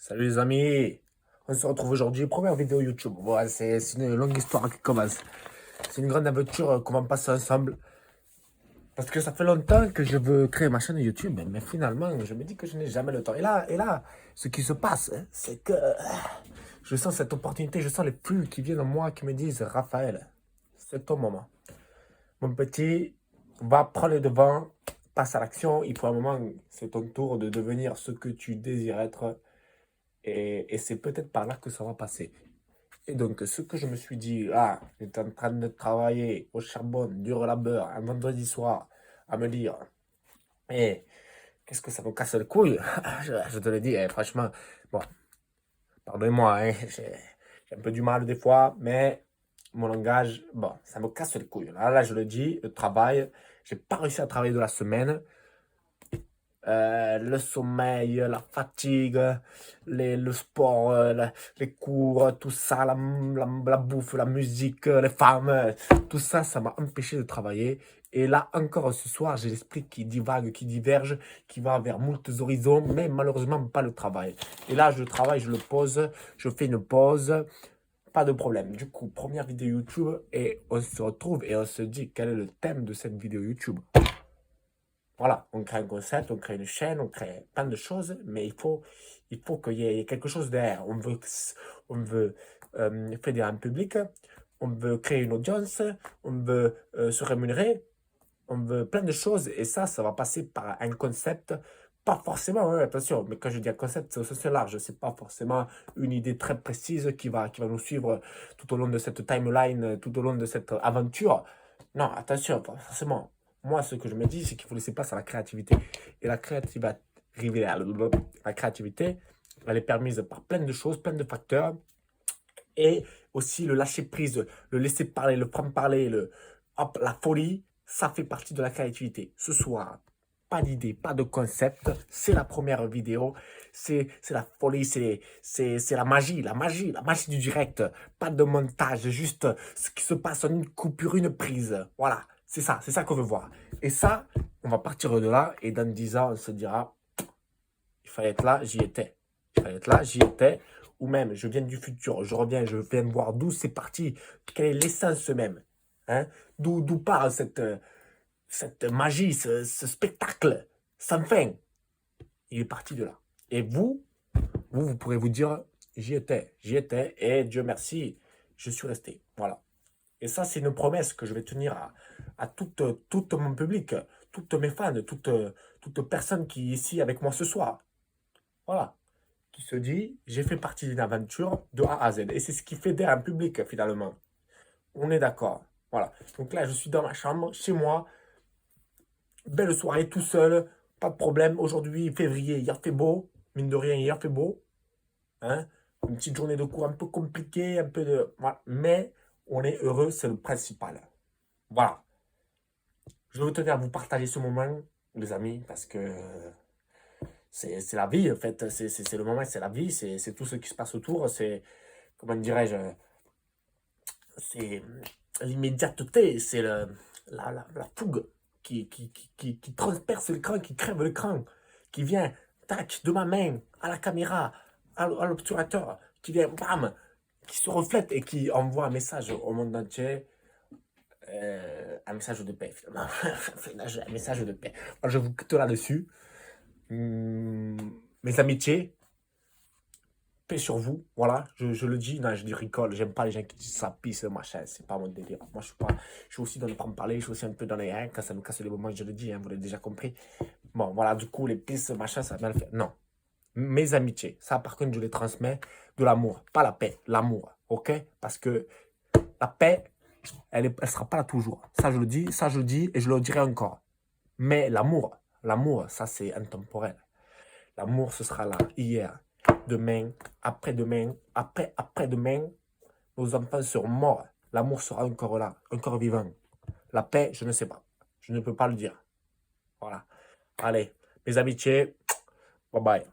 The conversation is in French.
Salut les amis, on se retrouve aujourd'hui, première vidéo YouTube. Voilà, c'est une longue histoire qui commence. C'est une grande aventure qu'on va passer ensemble. Parce que ça fait longtemps que je veux créer ma chaîne YouTube, mais finalement, je me dis que je n'ai jamais le temps. Et là, ce qui se passe, hein, c'est que je sens cette opportunité, je sens les flux qui viennent en moi, qui me disent, Raphaël, c'est ton moment. Mon petit, va prendre le devant, passe à l'action. Il faut un moment, c'est ton tour de devenir ce que tu désires être. Et c'est peut-être par là que ça va passer. Et donc, ce que je me suis dit, là, j'étais en train de travailler au charbon, dur labeur, un vendredi soir, à me dire, eh, qu'est-ce que ça me casse le couille? Je te le dis, franchement, bon, pardonnez-moi, hein, j'ai un peu du mal des fois, mais mon langage, bon, ça me casse le couille. Là, je le dis, le travail, j'ai pas réussi à travailler de la semaine. Le sommeil, la fatigue, le sport, les cours, tout ça, la bouffe, la musique, les femmes, tout ça, ça m'a empêché de travailler. Et là, encore ce soir, j'ai l'esprit qui divague, qui diverge, qui va vers moult horizons, mais malheureusement pas le travail. Et là, je travaille, je le pose, je fais une pause, pas de problème. Du coup, première vidéo YouTube, et on se retrouve et on se dit quel est le thème de cette vidéo YouTube. Voilà, on crée un concept, on crée une chaîne, on crée plein de choses, mais il faut qu'il y ait quelque chose derrière. On veut fédérer un public, on veut créer une audience, on veut se rémunérer, on veut plein de choses, et ça va passer par un concept, pas forcément, hein, attention, mais quand je dis un concept, c'est au sens large, c'est pas forcément une idée très précise qui va nous suivre tout au long de cette timeline, tout au long de cette aventure. Non, attention, pas forcément. Moi, ce que je me dis, c'est qu'il faut laisser place à la créativité. Et la créativité, elle est permise par plein de choses, plein de facteurs. Et aussi le lâcher prise, le laisser parler, le prendre parler, hop, la folie, ça fait partie de la créativité. Ce soir, pas d'idée, pas de concept, c'est la première vidéo, c'est la folie, c'est la magie, la magie du direct. Pas de montage, juste ce qui se passe en une coupure, une prise. Voilà, c'est ça qu'on veut voir. Et ça, on va partir de là, et dans 10 ans, on se dira, il fallait être là, j'y étais. Il fallait être là, j'y étais. Ou même, je viens du futur, je reviens, je viens voir d'où c'est parti, quelle est l'essence même. Hein? D'où part cette magie, ce spectacle sans fin. Il est parti de là. Et vous pourrez vous dire, j'y étais, et Dieu merci, je suis resté. Voilà. Et ça, c'est une promesse que je vais tenir à tout mon public, toutes mes fans, toute personne qui est ici avec moi ce soir. Voilà. Qui se dit, j'ai fait partie d'une aventure de A à Z. Et c'est ce qui fédère un public, finalement. On est d'accord. Voilà. Donc là, je suis dans ma chambre, chez moi. Belle soirée, tout seul. Pas de problème. Aujourd'hui, février, il a fait beau. Mine de rien, il a fait beau. Hein? Une petite journée de cours un peu compliquée, un peu de... Voilà. Mais on est heureux, c'est le principal. Voilà. Je veux tenir à vous partager ce moment, les amis, parce que c'est la vie, en fait. C'est le moment, c'est la vie, c'est tout ce qui se passe autour. C'est, comment dirais-je, c'est l'immédiateté, c'est la fougue qui transperce l'écran, qui crève l'écran, qui vient, tac, de ma main, à la caméra, à l'obturateur, qui vient, bam, qui se reflète et qui envoie un message au monde entier. Un message de paix, finalement. Un message de paix. Alors, je vous quitte là-dessus. Mes amitiés, paix sur vous, voilà, je le dis, non, je dis rigole, j'aime pas les gens qui disent ça, pisse, machin, c'est pas mon délire. Moi, je suis aussi dans le prendre parler, je suis aussi un peu dans les quand ça me casse les moments, je le dis, hein, vous l'avez déjà compris. Bon, voilà, du coup, les pisses, machin, ça va bien le faire. Non, mes amitiés, ça, par contre, je les transmets de l'amour, pas la paix, l'amour, ok? Parce que la paix, elle sera pas là toujours. Ça, je le dis, et je le dirai encore. Mais l'amour, ça, c'est intemporel. L'amour, ce sera là, hier, demain, après-demain, après-après-demain. Nos enfants seront morts. L'amour sera encore là, encore vivant. La paix, je ne sais pas. Je ne peux pas le dire. Voilà. Allez, mes amitiés, bye bye.